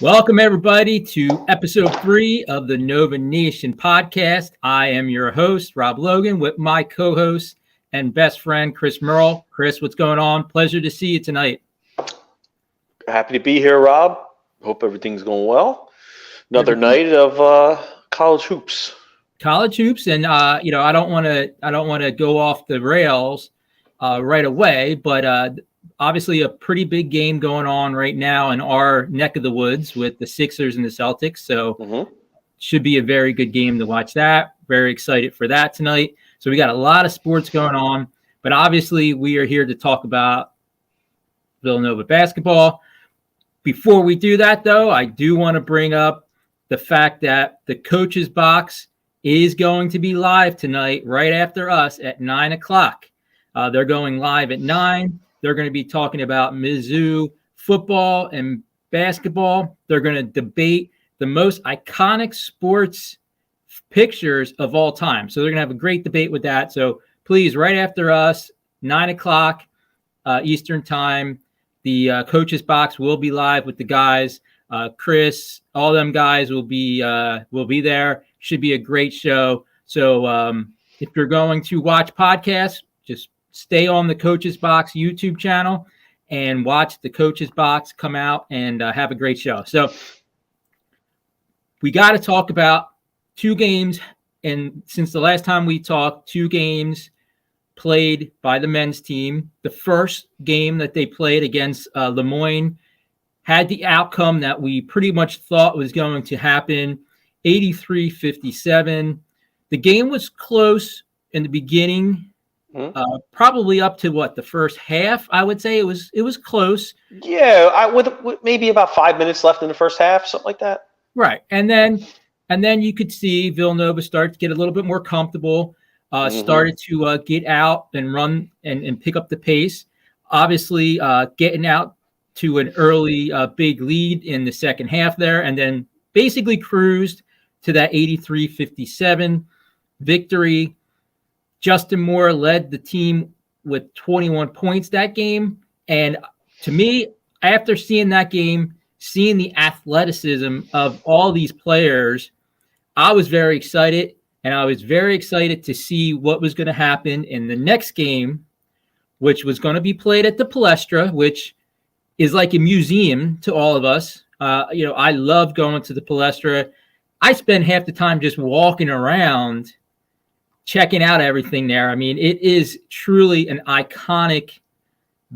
Welcome, everybody, to episode 3 of the Nova Nation podcast. I am your host, Rob Logan, with my co-host and best friend, Chris Murl. Chris, what's going on? Pleasure to see you tonight. Happy to be here, Rob. Hope everything's going well. Another night of college hoops. College hoops, and I don't want to go off the rails right away, but obviously a pretty big game going on right now in our neck of the woods with the Sixers and the Celtics. So should be a very good game to watch that. Very excited for that tonight. So we got a lot of sports going on, but obviously we are here to talk about Villanova basketball. Before we do that, though, I do want to bring up the fact that the Coach's Box is going to be live tonight right after us at 9 o'clock. They're going live at 9. They're going to be talking about Mizzou football and basketball. They're going to debate the most iconic sports pictures of all time. So they're going to have a great debate with that. So please, right after us, 9 o'clock Eastern time, the Coach's Box will be live with the guys. Chris, all them guys will be there. Should be a great show. So if you're going to watch podcasts, just stay on the Coach's Box YouTube channel and watch the Coach's Box come out and have a great show. So we got to talk about 2 games. And since the last time we talked, 2 games played by the men's team. The first game that they played against Lemoyne had the outcome that we pretty much thought was going to happen, 83-57. The game was close in the beginning. Probably up to the first half. I would say it was close. Yeah, with maybe about 5 minutes left in the first half, something like that. Right, and then you could see Villanova start to get a little bit more comfortable. Started to get out and run and pick up the pace. Obviously, getting out to an early big lead in the second half there, and then basically cruised to that 83-57 victory. Justin Moore led the team with 21 points that game. And to me, after seeing that game, seeing the athleticism of all these players, I was very excited. And I was very excited to see what was going to happen in the next game, which was going to be played at the Palestra, which is like a museum to all of us. I love going to the Palestra. I spend half the time just walking around, checking out everything there. I mean, it is truly an iconic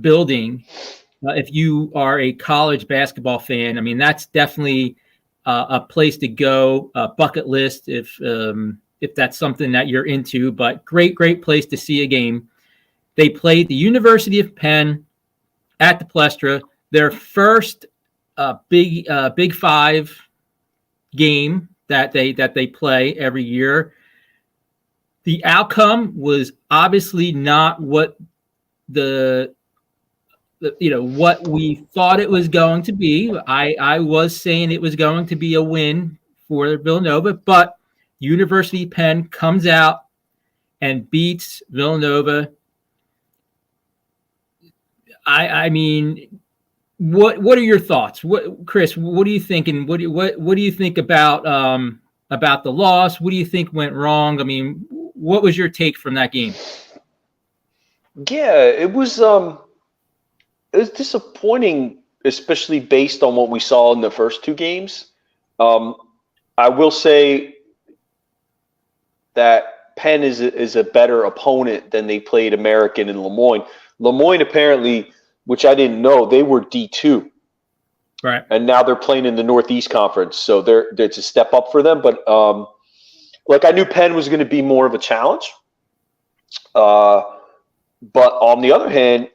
building. If you are a college basketball fan, I mean, that's definitely a place to go, a bucket list if that's something that you're into. But great place to see a game. They played the University of Penn at the Palestra, their first Big Five game that they play every year. The outcome was obviously not what what we thought it was going to be. I was saying it was going to be a win for Villanova, but University of Penn comes out and beats Villanova. I mean, what are your thoughts? Chris, what are you thinking? What do you think about the loss? What do you think went wrong? I mean, what was your take from that game? Yeah, it was disappointing, especially based on what we saw in the first 2 games. I will say that Penn is a better opponent than they played American in Lemoyne. Lemoyne apparently, which I didn't know, they were D2. Right. And now they're playing in the Northeast Conference, so it's a step up for them. But I knew Penn was going to be more of a challenge. But on the other hand,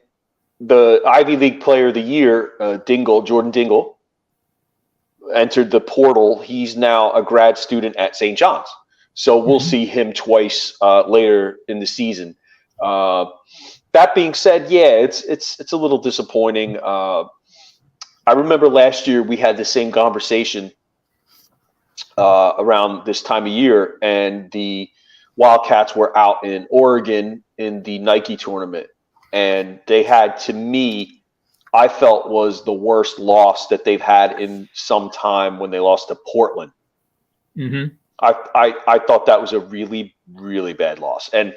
the Ivy League Player of the Year, Jordan Dingle, entered the portal. He's now a grad student at St. John's. So we'll see him twice later in the season. That being said, yeah, it's a little disappointing. I remember last year we had the same conversation around this time of year, and the Wildcats were out in Oregon in the Nike tournament, and they had, to me, I felt was the worst loss that they've had in some time when they lost to Portland. Mm-hmm. I thought that was a really, really bad loss. And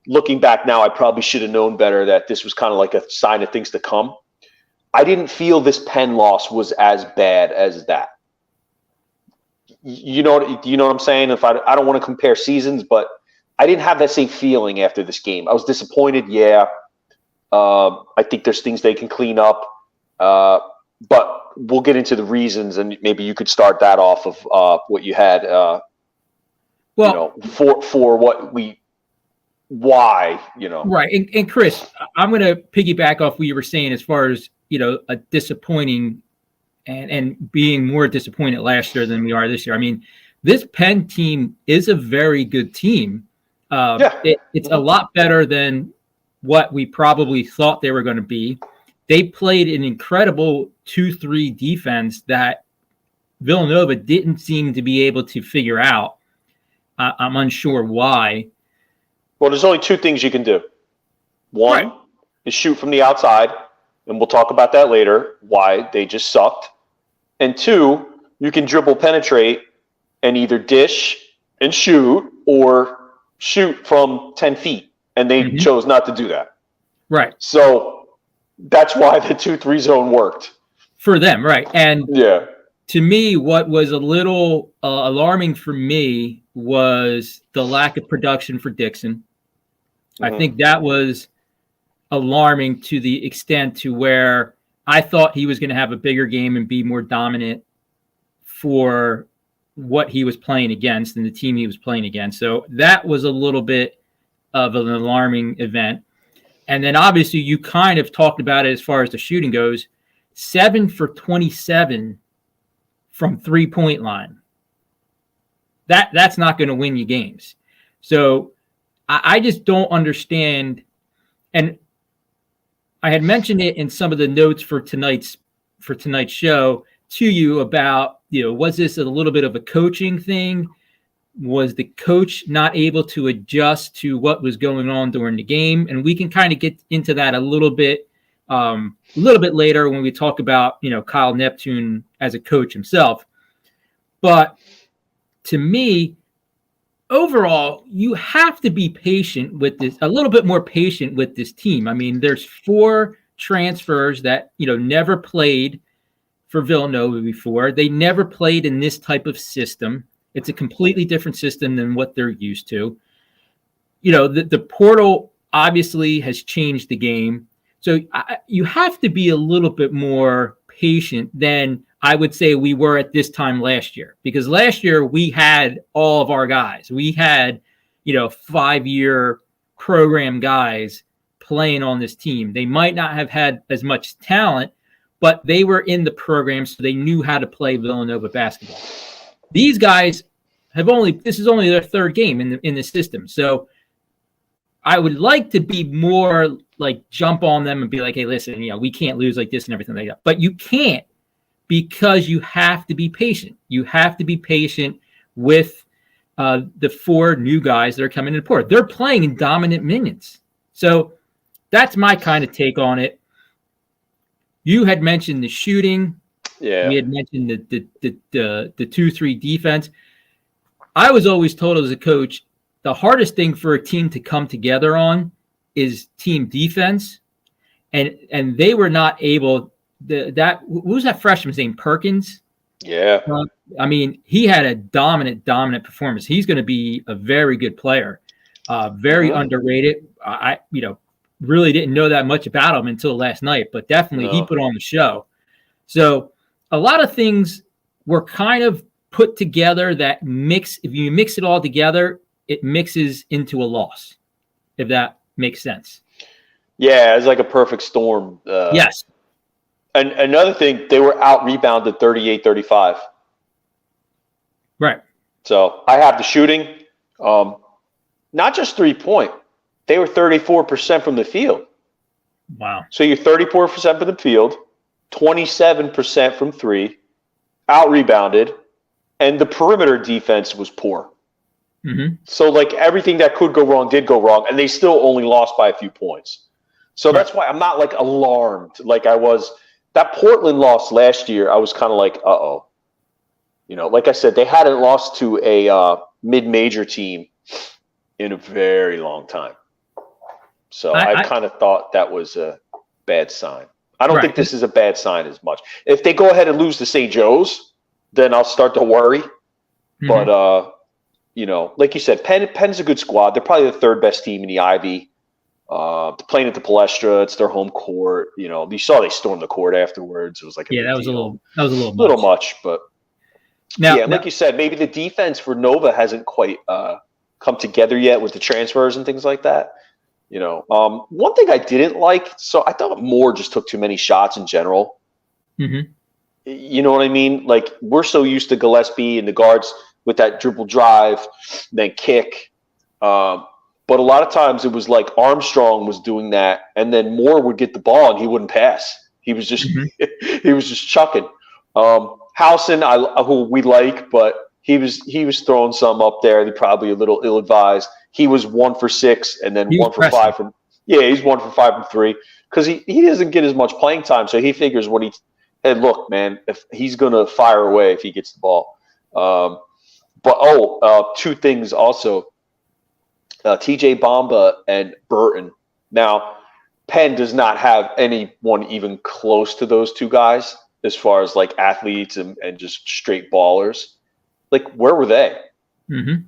looking back now, I probably should have known better that this was kind of like a sign of things to come. I didn't feel this Penn loss was as bad as that. You know what I'm saying? If I don't want to compare seasons, but I didn't have that same feeling after this game. I was disappointed. Yeah. I think there's things they can clean up. But we'll get into the reasons, and maybe you could start that off of what you had, for why. Right. And Chris, I'm going to piggyback off what you were saying as far as, a disappointing and being more disappointed last year than we are this year. I mean, this Penn team is a very good team. It's a lot better than what we probably thought they were going to be. They played an incredible 2-3 defense that Villanova didn't seem to be able to figure out. I'm unsure why. Well, there's only two things you can do. One is shoot from the outside, and we'll talk about that later, why they just sucked. And two, you can dribble penetrate and either dish and shoot or shoot from 10 feet. And they chose not to do that. Right. So that's why the 2-3 zone worked. For them, right. And to me, what was a little alarming for me was the lack of production for Dixon. I think that was alarming to the extent to where I thought he was going to have a bigger game and be more dominant for what he was playing against and the team he was playing against. So that was a little bit of an alarming event. And then obviously you kind of talked about it as far as the shooting goes. 7 for 27 from 3-point line. That's not going to win you games. So I just don't understand. And I had mentioned it in some of the notes for tonight's show to you about, was this a little bit of a coaching thing? Was the coach not able to adjust to what was going on during the game? And we can kind of get into that a little bit later when we talk about, Kyle Neptune as a coach himself. But to me, overall, you have to be patient with this, a little bit more patient with this team. I mean, there's 4 transfers that, never played for Villanova before. They never played in this type of system. It's a completely different system than what they're used to. The portal obviously has changed the game. So you have to be a little bit more patient than I would say we were at this time last year, because last year we had all of our guys. We had, 5-year program guys playing on this team. They might not have had as much talent, but they were in the program, so they knew how to play Villanova basketball. These guys this is only their 3rd game in the system. So I would like to be more like jump on them and be like, hey, listen, we can't lose like this and everything like that. But you can't, because you have to be patient. You have to be patient with the 4 new guys that are coming into port. They're playing in dominant minutes. So that's my kind of take on it. You had mentioned the shooting. Yeah. We had mentioned the 2-3 defense. I was always told as a coach, the hardest thing for a team to come together on is team defense. And they were not able. What was that freshman's name? Perkins? Yeah. He had a dominant performance. He's going to be a very good player. Very underrated. I really didn't know that much about him until last night, but definitely he put on the show. So a lot of things were kind of put together that if you mix it all together, it mixes into a loss, if that makes sense. Yeah, it's like a perfect storm. Yes. And another thing, they were out-rebounded 38-35. Right. So I have the shooting. Not just 3-point. They were 34% from the field. Wow. So you're 34% from the field, 27% from 3, out-rebounded, and the perimeter defense was poor. Mm-hmm. So, everything that could go wrong did go wrong, and they still only lost by a few points. So that's why I'm not like alarmed like I was. That Portland loss last year, I was kind of like, uh-oh. You know, like I said, they hadn't lost to a mid-major team in a very long time. So I kind of thought that was a bad sign. I don't think this is a bad sign as much. If they go ahead and lose to St. Joe's, then I'll start to worry. Mm-hmm. But, you know, like you said, Penn's a good squad. They're probably the third best team in the Ivy. They're playing at the Palestra. It's their home court. You know, you saw they stormed the court afterwards. It was like that was a little much, but like you said, maybe the defense for Nova hasn't quite come together yet with the transfers and things like that. You know, one thing I didn't like, so I thought Moore just took too many shots in general. Mm-hmm. You know what I mean? Like, we're so used to Gillespie and the guards with that dribble drive, then kick. But a lot of times it was like Armstrong was doing that, and then Moore would get the ball and he wouldn't pass. He was just he was just chucking. Howson, who we like, but he was throwing some up there. Probably a little ill-advised. He was 1 for 6 and then 1 for 5 from. Yeah, he's 1 for 5 from 3 because he doesn't get as much playing time. So he figures hey, look, man, if he's gonna fire away if he gets the ball. But two things also. TJ Bamba and Burton. Now, Penn does not have anyone even close to those two guys as far as like athletes and just straight ballers. Like, where were they? Mm-hmm.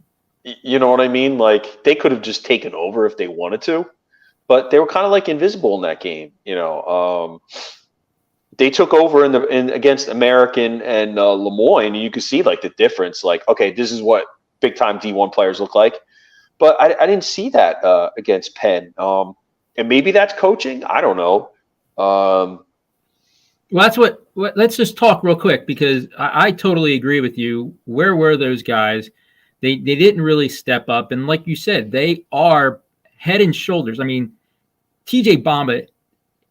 You know what I mean? Like, they could have just taken over if they wanted to, but they were kind of like invisible in that game. You know, they took over against American and Lemoyne, and you could see like the difference. Like, okay, this is what big time D1 players look like. But I didn't see that against Penn. And maybe that's coaching. I don't know. Well, that's what let's just talk real quick, because I totally agree with you. Where were those guys? They didn't really step up. And like you said, they are head and shoulders. I mean, TJ Bamba,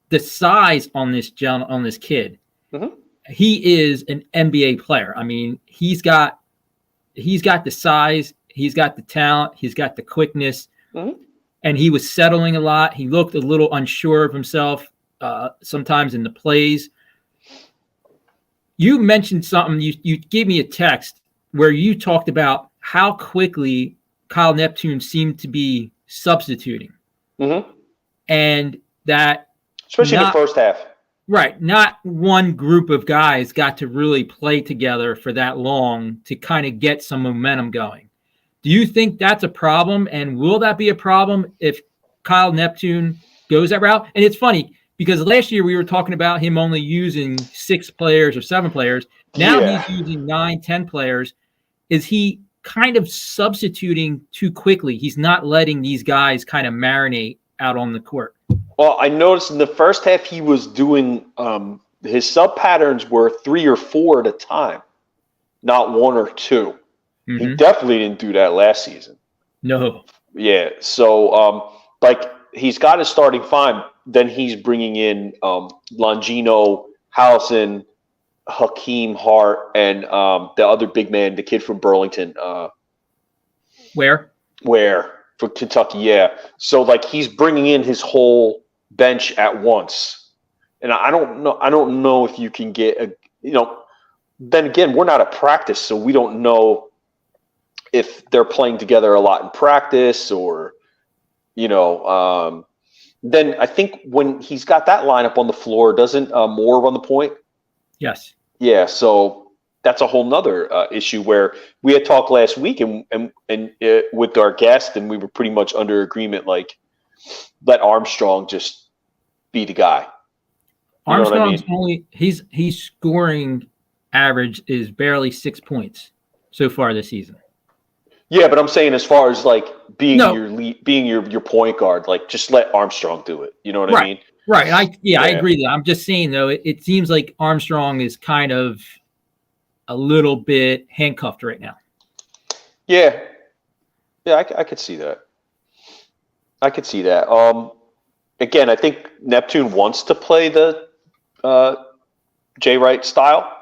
the size on this kid, mm-hmm. He is an NBA player. I mean, he's got the size. He's got the talent. He's got the quickness. Mm-hmm. And he was settling a lot. He looked a little unsure of himself sometimes in the plays. You mentioned something. You gave me a text where you talked about how quickly Kyle Neptune seemed to be substituting. Mm-hmm. And that... Especially in the first half. Right. Not one group of guys got to really play together for that long to kind of get some momentum going. Do you think that's a problem? And will that be a problem if Kyle Neptune goes that route? And it's funny because last year we were talking about him only using 6 players or 7 players. Now he's using 9, 10 players. Is he kind of substituting too quickly? He's not letting these guys kind of marinate out on the court. Well, I noticed in the first half he was doing his sub patterns were 3 or 4 at a time, not 1 or 2. Mm-hmm. He definitely didn't do that last season. No. Yeah. So, like, he's got his starting 5. Then he's bringing in Longino, Howson, Hakeem Hart, and the other big man, the kid from Burlington. Where for Kentucky? Yeah. So, like, he's bringing in his whole bench at once, and I don't know if you can get Then again, we're not at practice, so we don't know if they're playing together a lot in practice or, then I think when he's got that lineup on the floor, doesn't Moore run the point? Yes. Yeah. So that's a whole nother issue where we had talked last week and with our guest, and we were pretty much under agreement, like, let Armstrong just be the guy. Armstrong's only he's scoring average is barely 6 points so far this season. Yeah, but I'm saying as far as like being your lead, being your point guard, like just let Armstrong do it. You know what I mean? Right. I agree with that. I'm just saying though, it seems like Armstrong is kind of a little bit handcuffed right now. Yeah, I could see that. Again, I think Neptune wants to play the Jay Wright style,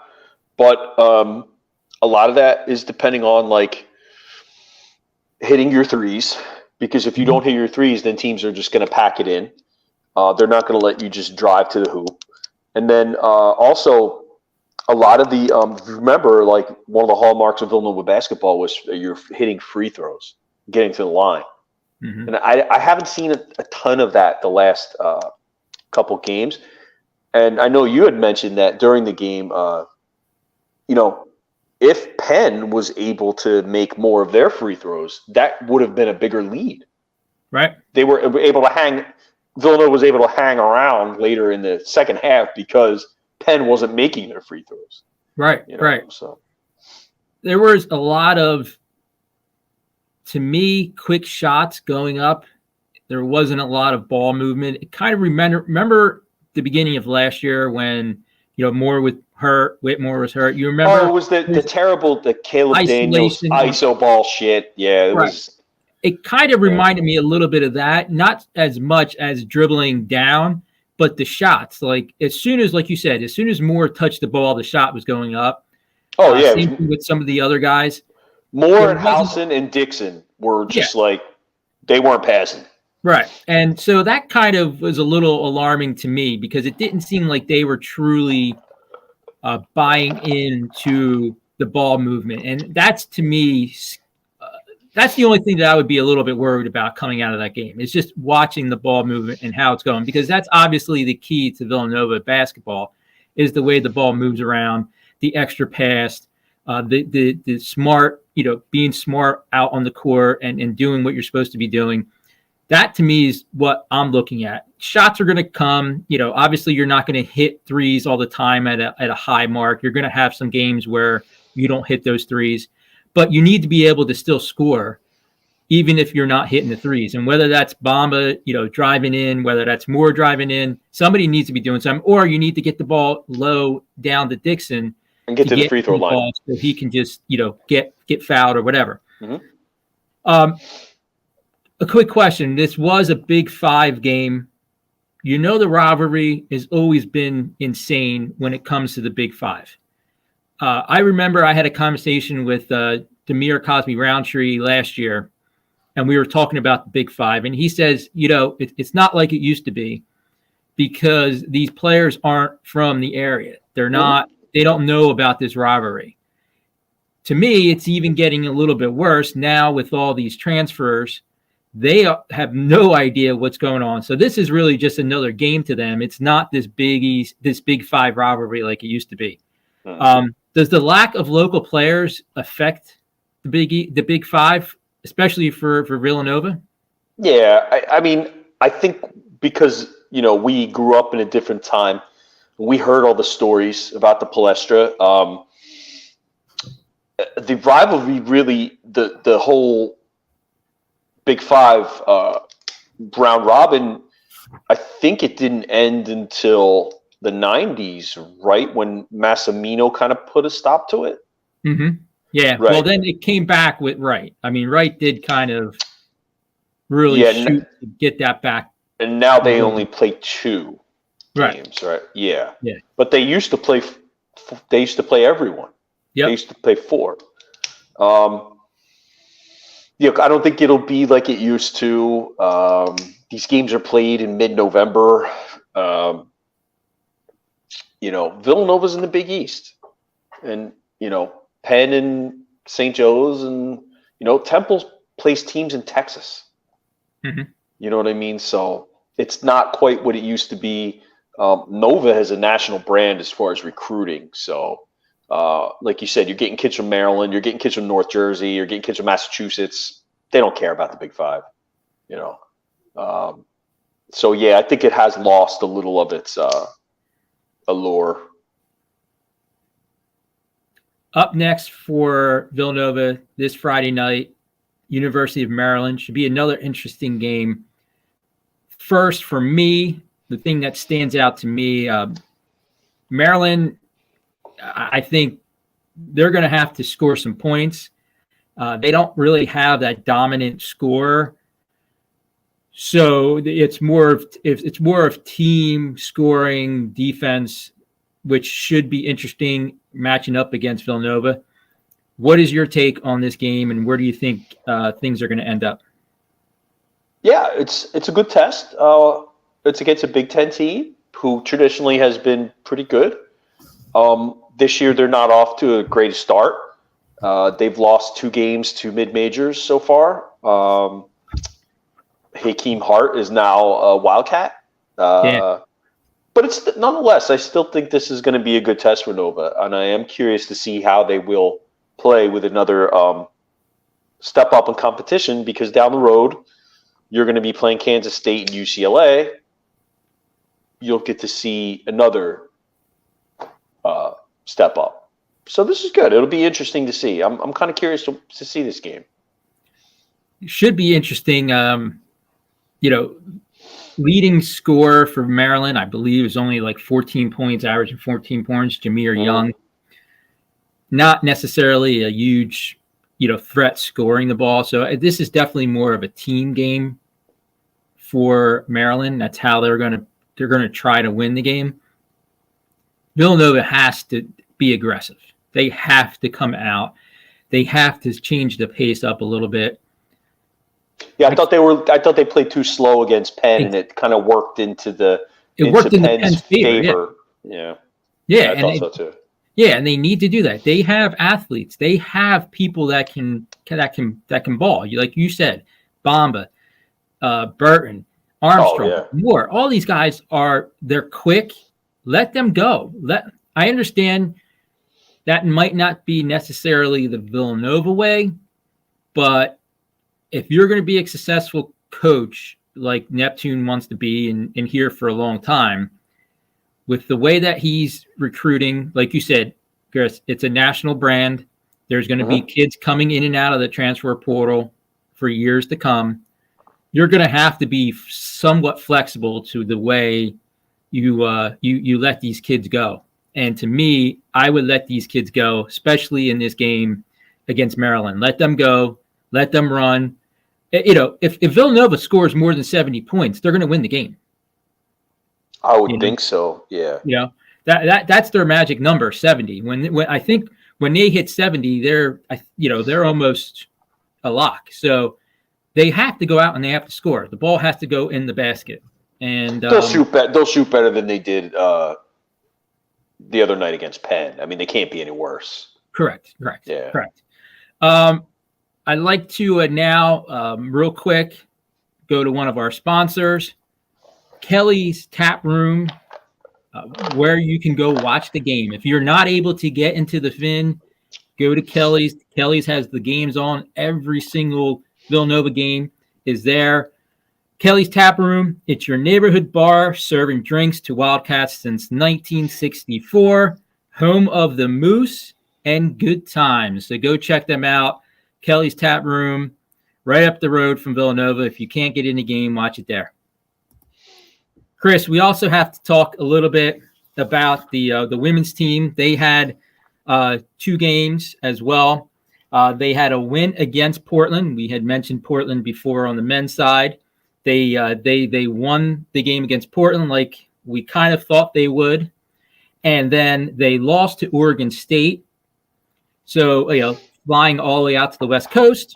but a lot of that is depending on like hitting your threes, because if you don't hit your threes, then teams are just going to pack it in. They're not going to let you just drive to the hoop. And then also a lot of the remember, like one of the hallmarks of Villanova basketball was you're hitting free throws, getting to the line. And I haven't seen a ton of that the last couple games. And I know you had mentioned that during the game, if Penn was able to make more of their free throws, that would have been a bigger lead. Right. They were able to hang – Villanova was able to hang around later in the second half because Penn wasn't making their free throws. Right, right. So there was a lot of, to me, quick shots going up. There wasn't a lot of ball movement. It kind of remember the beginning of last year when, Moore was hurt, Whitmore was hurt. You remember? Oh, it was the Caleb Daniels ISO ball shit. Yeah, it was. It kind of reminded me a little bit of that, not as much as dribbling down, but the shots. Like as soon as Moore touched the ball, the shot was going up. Oh yeah, same thing with some of the other guys. Moore and Howson and Dixon were just like they weren't passing. Right. And so that kind of was a little alarming to me because it didn't seem like they were truly buying into the ball movement. And that's, to me, that's the only thing that I would be a little bit worried about coming out of that game. It's just watching the ball movement and how it's going, because that's obviously the key to Villanova basketball is the way the ball moves around, the extra pass, the smart, being smart out on the court and doing what you're supposed to be doing. That, to me, is what I'm looking at. Shots are going to come. Obviously, you're not going to hit threes all the time at a high mark. You're going to have some games where you don't hit those threes. But you need to be able to still score, even if you're not hitting the threes. And whether that's Bamba, driving in, whether that's Moore driving in, somebody needs to be doing something. Or you need to get the ball low down to Dixon and get to the free throw line so he can just, get fouled or whatever. Mm-hmm. A quick question. This was a Big Five game. The rivalry has always been insane when it comes to the Big Five. I remember I had a conversation with Demir Cosby-Roundtree last year, and we were talking about the Big Five. And he says, it's not like it used to be because these players aren't from the area. They're not. They don't know about this rivalry. To me, it's even getting a little bit worse now with all these transfers. They have no idea what's going on. So this is really just another game to them. It's not this Big Five rivalry like it used to be. Does the lack of local players affect the Big Five, especially for Villanova? Yeah, I think because we grew up in a different time. We heard all the stories about the Palestra. The rivalry, really, the whole Big Five round robin, I think it didn't end until the 90s, right? When Massimino kind of put a stop to it. Mm-hmm. Yeah. Right. Well, then it came back with Wright. Wright did kind of really shoot to get that back. And now they only play two games, right? Yeah. Yeah. But they used to play. They used to play everyone. Yep. They used to play four. I don't think it'll be like it used to. These games are played in mid-November. Villanova's in the Big East, and Penn and St. Joe's, and Temple plays teams in Texas. Mm-hmm. You know what I mean? So it's not quite what it used to be. Nova has a national brand as far as recruiting. So, like you said, you're getting kids from Maryland, you're getting kids from North Jersey, you're getting kids from Massachusetts. They don't care about the Big Five, So yeah, I think it has lost a little of its allure. Up next for Villanova this Friday night, University of Maryland. Should be another interesting game. First, for me, the thing that stands out to me, Maryland, I think they're going to have to score some points. They don't really have that dominant scorer. So it's more of team scoring defense, which should be interesting matching up against Villanova. What is your take on this game, and where do you think things are going to end up? Yeah, it's a good test. It's against a Big Ten team who traditionally has been pretty good. This year, they're not off to a great start. They've lost 2 games to mid-majors so far. Hakeem Hart is now a Wildcat. But it's nonetheless, I still think this is going to be a good test for Nova, and I am curious to see how they will play with another step up in competition, because down the road, you're going to be playing Kansas State and UCLA. You'll get to see another step up. So this is good. It'll be interesting to see. I'm kind of curious to see this game. It should be interesting. Leading scorer for Maryland, I believe, is only like 14 points, averaging 14 points. Jameer Young, not necessarily a huge, threat scoring the ball. So this is definitely more of a team game for Maryland. That's how they're going to try to win the game. Villanova has to be aggressive. They have to come out. They have to change the pace up a little bit. Yeah, I thought they played too slow against Penn, and it kind of worked into Penn's favor. Yeah, I thought so too. Yeah, and they need to do that. They have athletes. They have people that can ball. Like you said, Bamba, Burton, Armstrong, Moore. All these guys they're quick. Let them go. I understand that might not be necessarily the Villanova way, but if you're going to be a successful coach like Neptune wants to be and here for a long time, with the way that he's recruiting, like you said, Chris, it's a national brand. There's going to be kids coming in and out of the transfer portal for years to come. You're going to have to be somewhat flexible to the way you let these kids go. And to me, I would let these kids go, especially in this game against Maryland. Let them go. Let them run. If Villanova scores more than 70 points, they're going to win the game. I would think so. Yeah. That's their magic number, 70. When I think when they hit 70, they're almost a lock. So they have to go out and they have to score. The ball has to go in the basket, and they'll shoot better than they did the other night against Penn. I mean, they can't be any worse. Correct. Yeah. Correct. I'd like to now, real quick, go to one of our sponsors, Kelly's Tap Room, where you can go watch the game. If you're not able to get into the Finn, go to Kelly's. Kelly's has the games on. Every single Villanova game is there. Kelly's Tap Room, it's your neighborhood bar serving drinks to Wildcats since 1964, home of the Moose and good times. So go check them out. Kelly's Tap Room, right up the road from Villanova. If you can't get in the game, watch it there. Chris, we also have to talk a little bit about the women's team. They had 2 games as well. They had a win against Portland. We had mentioned Portland before on the men's side. They won the game against Portland like we kind of thought they would. And then they lost to Oregon State. So, flying all the way out to the West Coast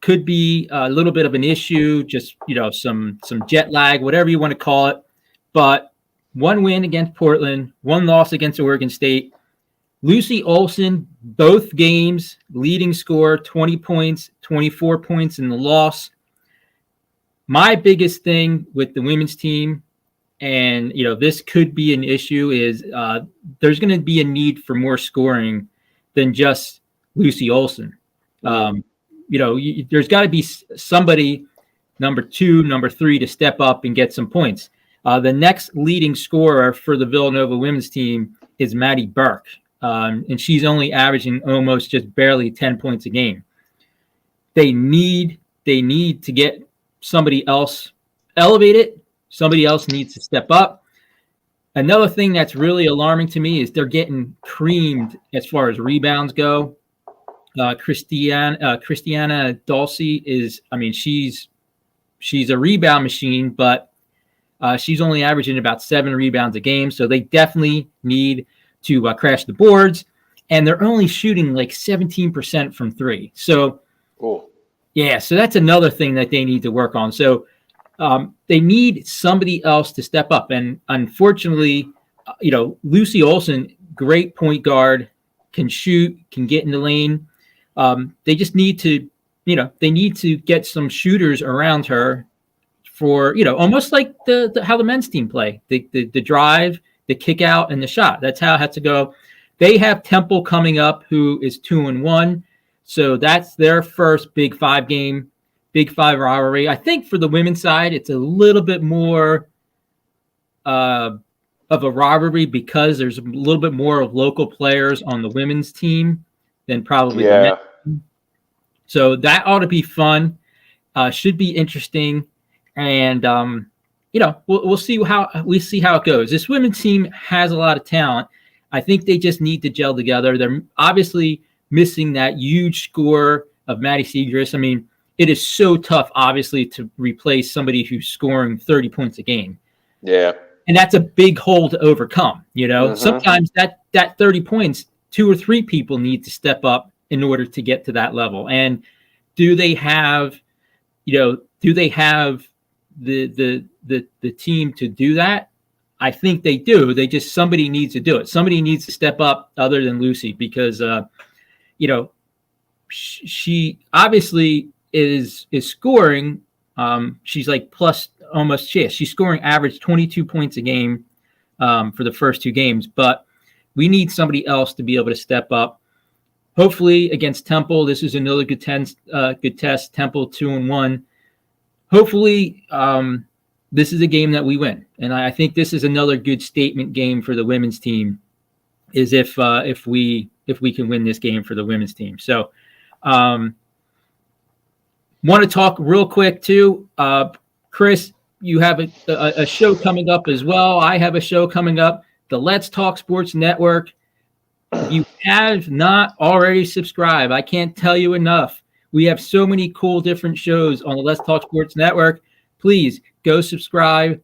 could be a little bit of an issue, just, some jet lag, whatever you want to call it. But 1 win against Portland, 1 loss against Oregon State. Lucy Olson, both games, leading scorer, 20 points, 24 points in the loss. My biggest thing with the women's team, and, this could be an issue, is there's going to be a need for more scoring than just Lucy Olson. There's got to be somebody, number 2, number 3, to step up and get some points. The next leading scorer for the Villanova women's team is Maddie Burke, and she's only averaging almost just barely 10 points a game. They need to get somebody else elevated. Somebody else needs to step up. Another thing that's really alarming to me is they're getting creamed as far as rebounds go. Christiana Dulce is, she's a rebound machine, but she's only averaging about 7 rebounds a game. So they definitely need to crash the boards, and they're only shooting like 17% from 3. So, cool. Yeah, so that's another thing that they need to work on. So They need somebody else to step up. And unfortunately, Lucy Olson, great point guard, can shoot, can get in the lane. They just need to, they need to get some shooters around her for, almost like how the men's team play, the drive, the kick out, and the shot. That's how it has to go. They have Temple coming up, who is 2-1. So that's their first Big Five rivalry. I think for the women's side, it's a little bit more of a rivalry because there's a little bit more of local players on the women's team than probably the men's team. So that ought to be fun. Should be interesting. And, we'll see how it goes. This women's team has a lot of talent. I think they just need to gel together. They're obviously missing that huge score of Maddie Segrist. I mean, it is so tough, obviously, to replace somebody who's scoring 30 points a game. Yeah. And that's a big hole to overcome. Sometimes that 30 points, 2 or 3 people need to step up in order to get to that level. And do they have the team to do that? I think they do. Somebody needs to do it. Somebody needs to step up other than Lucy because, she obviously is scoring. She's like plus almost, she's scoring average 22 points a game for the first 2 games, but we need somebody else to be able to step up. Hopefully against Temple, this is another good test. Temple 2-1. Hopefully, this is a game that we win, and I think this is another good statement game for the women's team. Is if we can win this game for the women's team. So, want to talk real quick too, Chris. You have a show coming up as well. I have a show coming up. The Let's Talk Sports Network. If you have not already subscribed, I can't tell you enough. We have so many cool different shows on the Let's Talk Sports Network. Please go subscribe,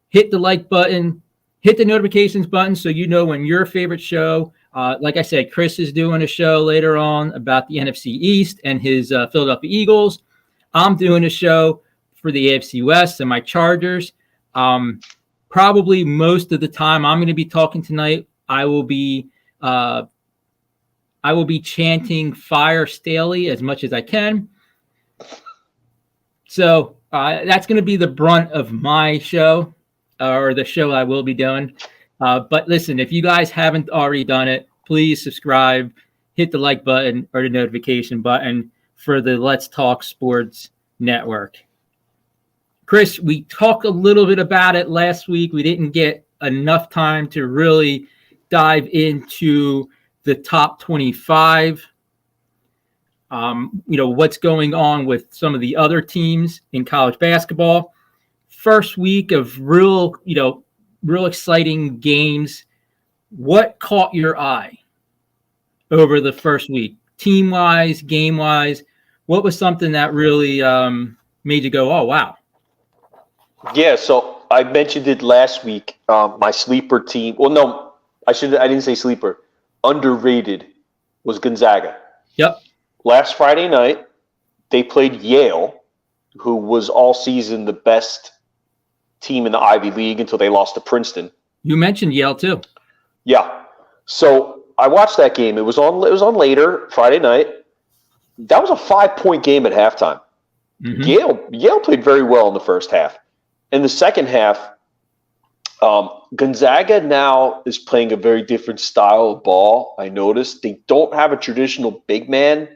hit the like button, hit the notifications button so you know when your favorite show. Like I said, Chris is doing a show later on about the NFC East and his Philadelphia Eagles. I'm doing a show for the AFC West and my Chargers. Probably most of the time I'm going to be talking tonight, I will be chanting Fire Staley as much as I can. So that's going to be the brunt of my show, or the show I will be doing. But listen, if you guys haven't already done it, please subscribe, hit the like button or the notification button for the Let's Talk Sports Network. Chris, we talked a little bit about it last week. We didn't get enough time to really dive into the top 25. What's going on with some of the other teams in college basketball. First week of real exciting games. What caught your eye over the first week? Team-wise, game-wise, what was something that really made you go, oh, wow? Yeah, so I mentioned it last week. My sleeper team. Well, no, I didn't say sleeper. Underrated was Gonzaga. Yep. Last Friday night, they played Yale, who was all season the best team in the Ivy League until they lost to Princeton. You mentioned Yale too. Yeah. So I watched that game. It was on later Friday night. That was a 5-point game at halftime. Mm-hmm. Yale played very well in the first half. In the second half, Gonzaga now is playing a very different style of ball. I noticed they don't have a traditional big man.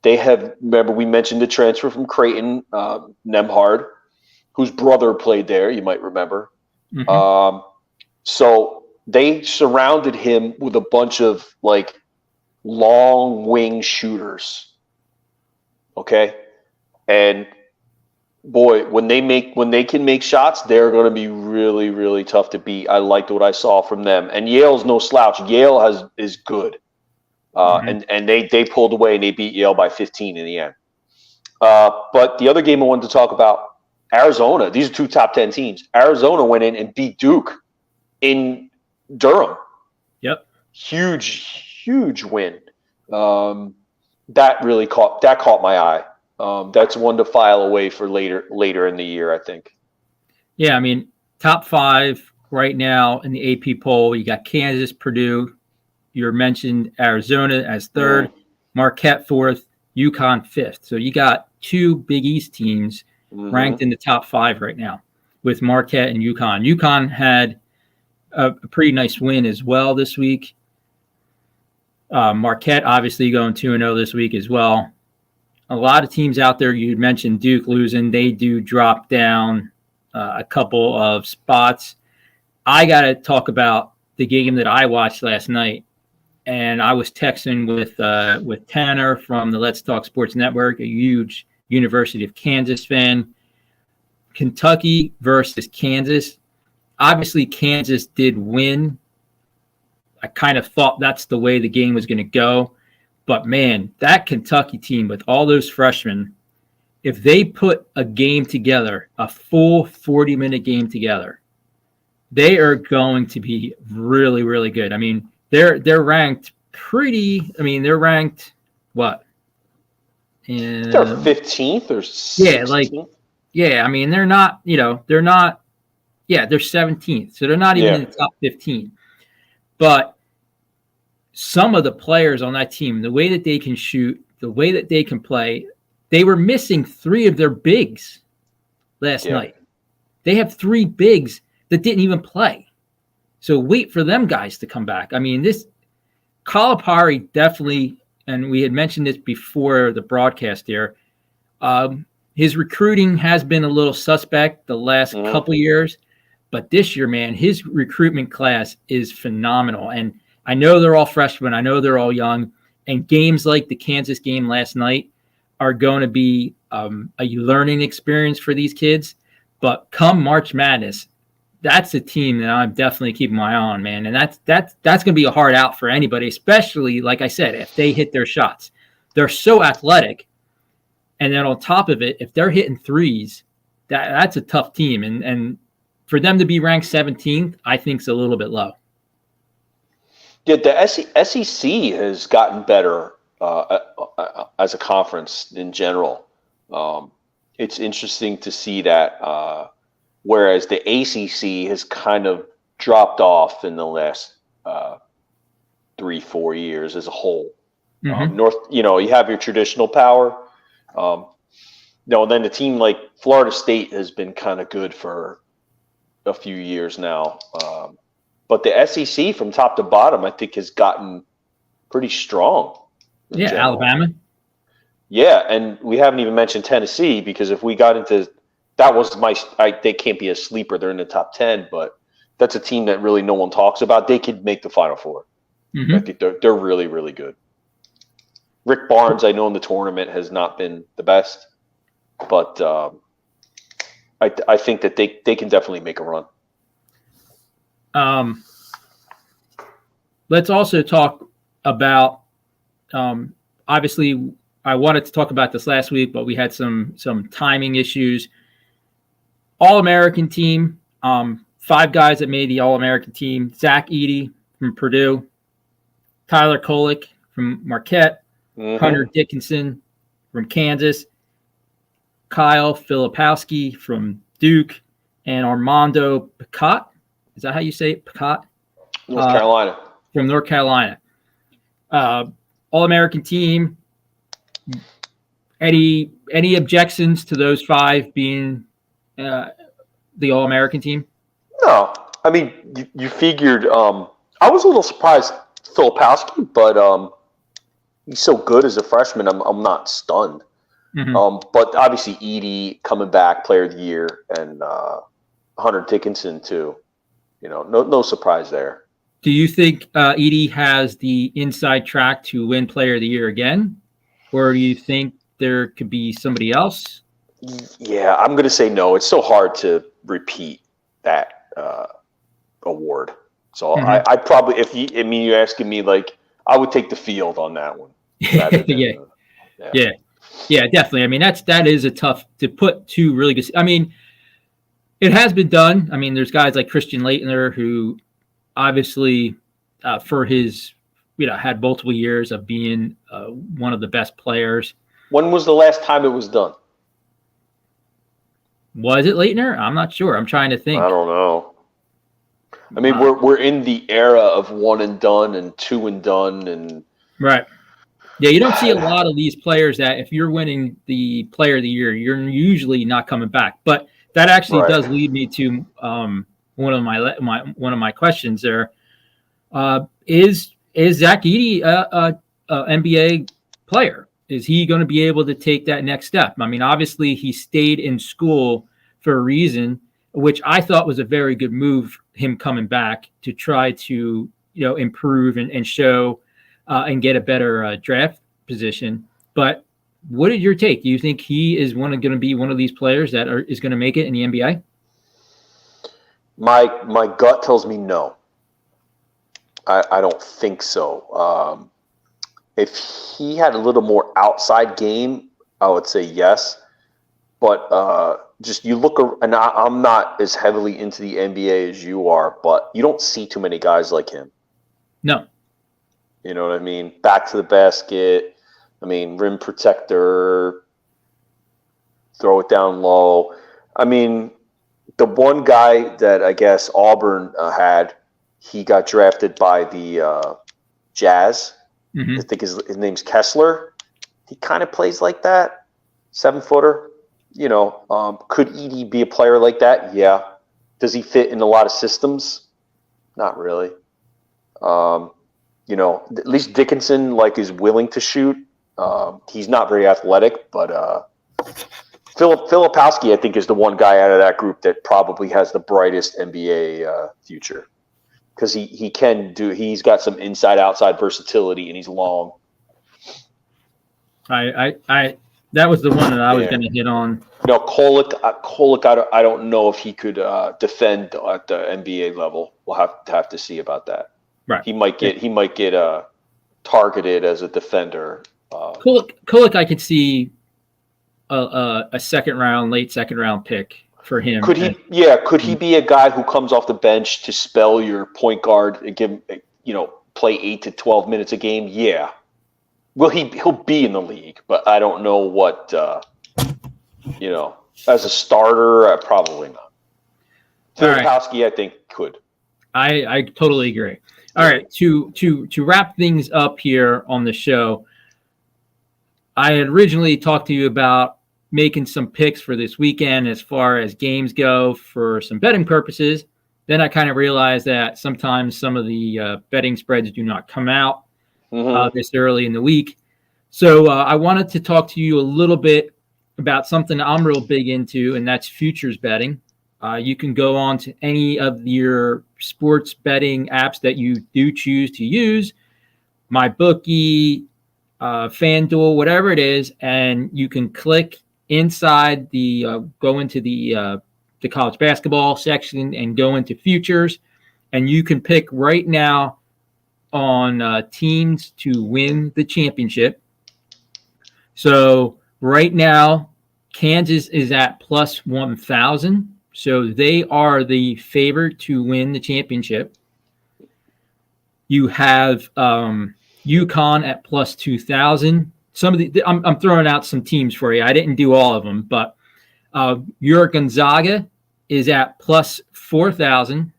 They have, remember we mentioned the transfer from Creighton, Nemhard, whose brother played there, you might remember. Mm-hmm. So they surrounded him with a bunch of like long wing shooters. Okay. And boy, when they can make shots, they're going to be really, really tough to beat. I liked what I saw from them. And Yale's no slouch. Yale is good. And they pulled away and they beat Yale by 15 in the end. But the other game I wanted to talk about, Arizona. These are 2 top 10 teams. Arizona went in and beat Duke in Durham. Yep. Huge win. That caught my eye. That's one to file away for later in the year, I think. Yeah, I mean, top 5 right now in the AP poll. You got Kansas, Purdue. You mentioned Arizona as 3rd, Marquette 4th, UConn 5th. So you got 2 Big East teams ranked in the top 5 right now with Marquette and UConn. UConn had a pretty nice win as well this week. Marquette obviously going 2-0 this week as well. A lot of teams out there, you mentioned Duke losing. They do drop down a couple of spots. I got to talk about the game that I watched last night. And I was texting with Tanner from the Let's Talk Sports Network, a huge University of Kansas fan. Kentucky versus Kansas. Obviously, Kansas did win. I kind of thought that's the way the game was going to go. But, man, that Kentucky team with all those freshmen, if they put a game together, a full 40-minute game together, they are going to be really, really good. I mean, they're ranked pretty. I mean, they're ranked what? They're 15th or 16th? I mean, they're not. They're not. Yeah, they're 17th, so they're not even in the top 15. But some of the players on that team, the way that they can shoot, the way that they can play, they were missing 3 of their bigs last night. They have 3 bigs that didn't even play. So wait for them guys to come back. I mean, this Calipari definitely, and we had mentioned this before the broadcast here, his recruiting has been a little suspect the last couple years, but this year, man, his recruitment class is phenomenal. And I know they're all freshmen. I know they're all young. And games like the Kansas game last night are going to be a learning experience for these kids. But come March Madness, that's a team that I'm definitely keeping my eye on, man. And that's going to be a hard out for anybody, especially, like I said, if they hit their shots. They're so athletic. And then on top of it, if they're hitting threes, that's a tough team. And for them to be ranked 17th, I think is a little bit low. Yeah, the SEC has gotten better as a conference in general. It's interesting to see that. Whereas the ACC has kind of dropped off in the last 3-4 years as a whole. North, you have your traditional power. And then the team like Florida State has been kind of good for a few years now. But the SEC from top to bottom, I think, has gotten pretty strong. Yeah, general. Alabama. Yeah, and we haven't even mentioned Tennessee because if we got into that was they can't be a sleeper. They're in the top 10, but that's a team that really no one talks about. They could make the Final Four. I think they're really, really good. Rick Barnes, I know in the tournament has not been the best, but I think that they can definitely make a run. Let's also talk about obviously I wanted to talk about this last week, but we had some timing issues. All-American team, 5 guys that made the All-American team: Zach Edey from Purdue, Tyler Kolek from Marquette, Hunter Dickinson from Kansas, Kyle Filipowski from Duke, and Armando Picot. Is that how you say it? Picot? North Carolina. From North Carolina. All-American team. Any objections to those 5 being the All-American team? No. I mean, you figured I was a little surprised Filipowski, but he's so good as a freshman, I'm not stunned. But obviously Edey coming back, player of the year, and Hunter Dickinson too. No surprise there. Do you think Edey has the inside track to win player of the year again? Or do you think there could be somebody else? Yeah, I'm going to say no. It's so hard to repeat that award. So I probably, you're asking me, like, I would take the field on that one. Than, Yeah, definitely. I mean, that is a tough to put 2 really good. I mean, it has been done. I mean, there's guys like Christian Laettner who obviously for his, had multiple years of being one of the best players. When was the last time it was done? Was it Leitner? I'm not sure. I'm trying to think. I don't know. I mean, we're in the era of one and done and two and done and right. Yeah, you don't see a lot of these players that if you're winning the Player of the Year, you're usually not coming back. But that actually does lead me to one of my questions there. Is Zach Edey a NBA player? Is he going to be able to take that next step? I mean, obviously he stayed in school for a reason, which I thought was a very good move, him coming back to try to, improve and show and get a better draft position. But what is your take? Do you think he is going to be one of these players that is going to make it in the NBA? My gut tells me no. I don't think so. If he had a little more outside game, I would say yes. But just you look, and I'm not as heavily into the NBA as you are, but you don't see too many guys like him. No. You know what I mean? Back to the basket. I mean, rim protector, throw it down low. I mean, the one guy that I guess Auburn had, he got drafted by the Jazz. Mm-hmm. I think his name's Kessler. He kind of plays like that, 7-footer. Could Edey be a player like that? Yeah. Does he fit in a lot of systems? Not really. At least Dickinson is willing to shoot. He's not very athletic, but Filipowski, I think, is the one guy out of that group that probably has the brightest NBA future. Because he's got some inside-outside versatility, and he's long. That was the one that I was going to hit on. No, Kolek, I don't know if he could defend at the NBA level. We'll have to see about that. Right. He might get targeted as a defender. Kolek, I could see a late second round pick for him. Could he? Could he be a guy who comes off the bench to spell your point guard and give play 8 to 12 minutes a game? Yeah. Well, he'll be in the league, but I don't know what as a starter, probably not. Filipowski, I think, could. I totally agree. All right, to wrap things up here on the show, I had originally talked to you about making some picks for this weekend as far as games go for some betting purposes. Then I kind of realized that sometimes some of the betting spreads do not come out this early in the week. So I wanted to talk to you a little bit about something I'm real big into, and that's futures betting. You can go on to any of your sports betting apps that you do choose to use, MyBookie, FanDuel, whatever it is, and you can click inside go into the college basketball section and go into futures, and you can pick right now on teams to win the championship. So right now, Kansas is at plus 1,000. So they are the favorite to win the championship. You have UConn at plus 2,000. I'm throwing out some teams for you. I didn't do all of them, but your Gonzaga is at plus 4,000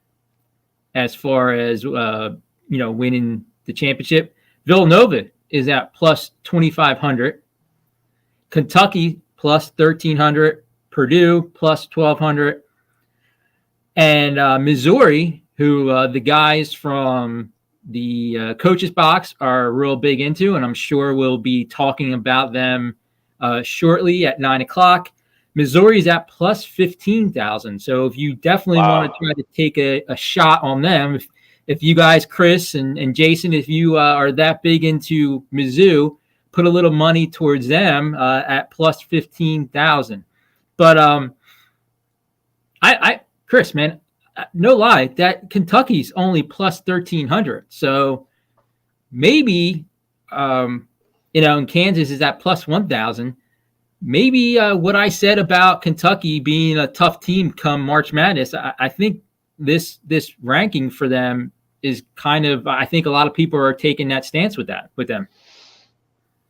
as far as winning the championship. Villanova is at plus 2,500. Kentucky plus 1,300. Purdue plus 1,200. And Missouri, who the guys from the coaches box are real big into, and I'm sure we'll be talking about them shortly at 9:00. Missouri's at plus 15,000. So if you definitely want to try to take a shot on them, if you guys, Chris and Jason, if you are that big into Mizzou, put a little money towards them at plus 15,000. But Chris, man, no lie, that Kentucky's only plus 1,300. So maybe, and Kansas is at plus 1,000. Maybe what I said about Kentucky being a tough team come March Madness, I think this ranking for them is kind of, I think a lot of people are taking that stance with them.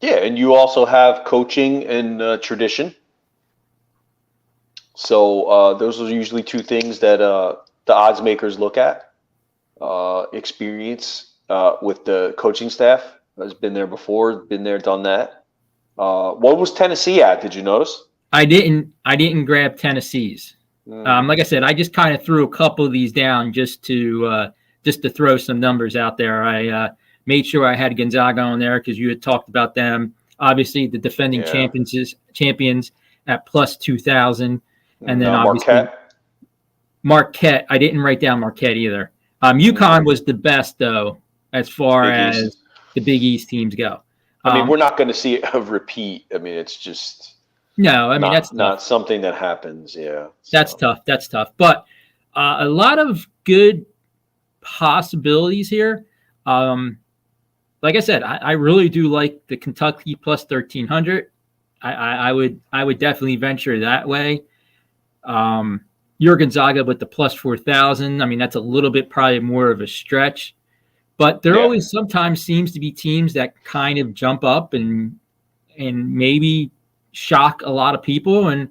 Yeah, and you also have coaching and tradition. So those are usually two things that the odds makers look at. Experience with the coaching staff has been there before, been there, done that. What was Tennessee at? Did you notice? I didn't grab Tennessee's. Like I said, I just kind of threw a couple of these down just to throw some numbers out there. I made sure I had Gonzaga on there because you had talked about them. Obviously, the defending champions at plus 2,000, and then obviously Marquette. I didn't write down Marquette either. UConn was the best though, as far as the Big East teams go. I mean, we're not going to see a repeat. I mean, it's just no. I mean, that's not something that happens. Yeah, that's tough. That's tough. But a lot of good possibilities here. Like I said, I really do like the Kentucky plus 1,300. I would definitely venture that way. Your Gonzaga with the plus 4,000. I mean, that's a little bit probably more of a stretch, but there always sometimes seems to be teams that kind of jump up and maybe shock a lot of people. And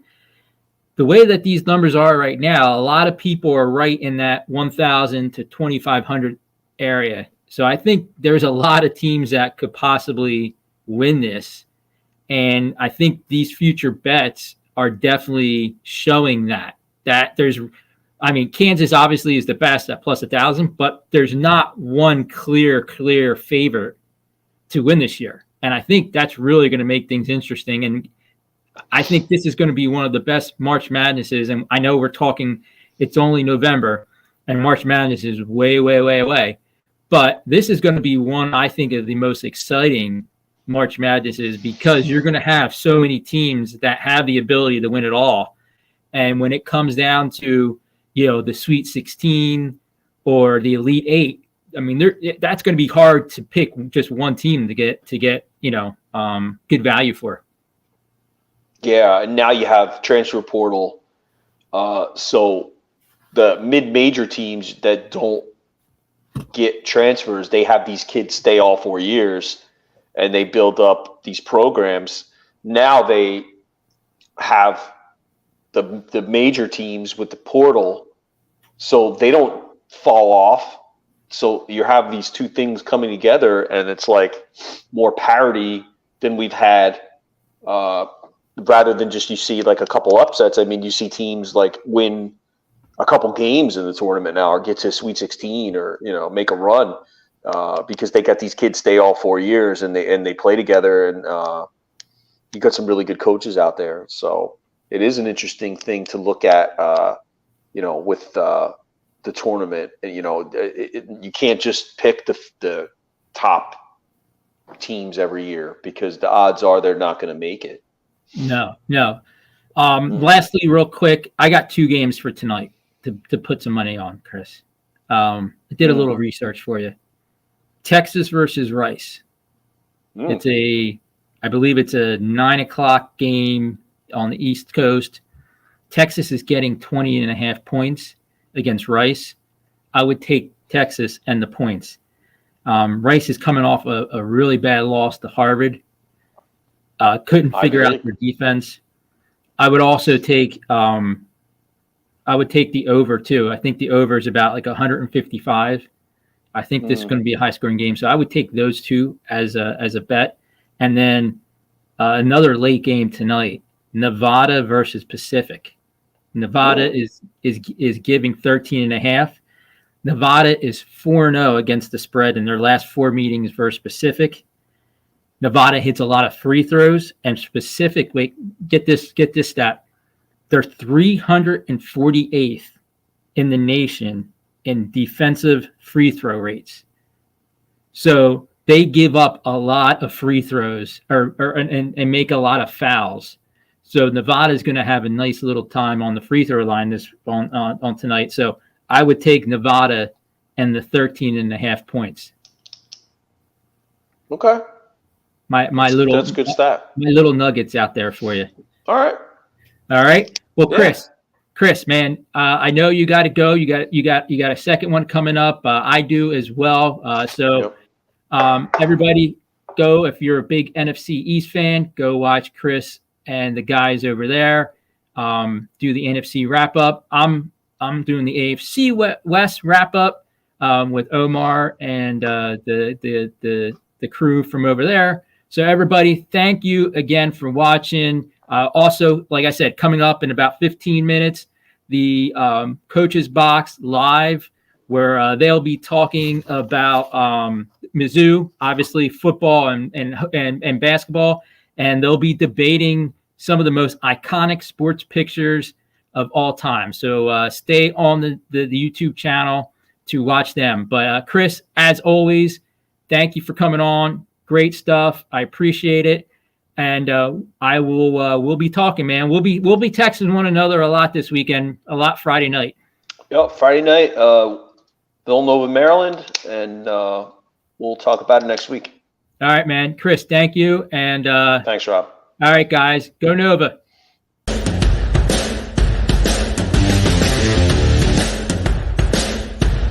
the way that these numbers are right now, a lot of people are right in that 1,000 to 2,500 area. So I think there's a lot of teams that could possibly win this. And I think these future bets are definitely showing that there's, I mean, Kansas obviously is the best at plus 1,000, but there's not one clear favorite to win this year. And I think that's really going to make things interesting. And I think this is going to be one of the best March Madnesses. And I know we're talking, it's only November and March Madness is way away. But this is going to be one, I think, of the most exciting March Madnesses because you're going to have so many teams that have the ability to win it all. And when it comes down to, the Sweet 16 or the Elite 8, I mean, that's going to be hard to pick just one team to get good value for. Yeah, and now you have transfer portal. So the mid-major teams that don't get transfers, they have these kids stay all 4 years and they build up these programs. Now they have the major teams with the portal, so they don't fall off. So you have these two things coming together, and it's like more parity than we've had. Rather than just you see like a couple upsets. I mean, you see teams like win a couple games in the tournament now, or get to Sweet 16, or make a run because they got these kids stay all 4 years and they play together, and you got some really good coaches out there. So it is an interesting thing to look at, with the tournament. And, you can't just pick the top teams every year because the odds are they're not going to make it. No. Lastly, real quick, I got 2 games for tonight to put some money on, Chris. I did a little research for you. Texas versus Rice. I believe it's a 9:00 game on the East Coast. Texas is getting 20.5 points against Rice. I would take Texas and the points. Rice is coming off a really bad loss to Harvard. Couldn't figure out their defense. I would also take the over too. I think the over is about like 155. I think this is going to be a high scoring game. So I would take those two as a bet. And then another late game tonight, Nevada versus Pacific. Nevada is giving 13.5. Nevada is 4-0 against the spread in their last 4 meetings versus Pacific. Nevada hits a lot of free throws, and Pacific, get this stat. They're 348th in the nation in defensive free throw rates. So they give up a lot of free throws and make a lot of fouls. So Nevada is going to have a nice little time on the free throw line on tonight. So I would take Nevada and the 13.5 points. Okay. That's good stat. My little nuggets out there for you. All right. Well, Chris, man, I know you got to go. You got a second one coming up. I do as well. Everybody, go, if you're a big NFC East fan, go watch Chris and the guys over there do the NFC wrap up. I'm doing the AFC West wrap up with Omar and the crew from over there. So everybody, thank you again for watching. Also, like I said, coming up in about 15 minutes, the Coach's Box live, where they'll be talking about Mizzou, obviously football and basketball, and they'll be debating some of the most iconic sports pictures of all time. So stay on the YouTube channel to watch them. But Chris, as always, thank you for coming on. Great stuff. I appreciate it. And I will we'll be talking, man. We'll be texting one another a lot this weekend, a lot Friday night. Yep, Friday night, Villanova, Maryland, and we'll talk about it next week. All right, man. Chris, thank you. And thanks, Rob. All right, guys. Go Nova.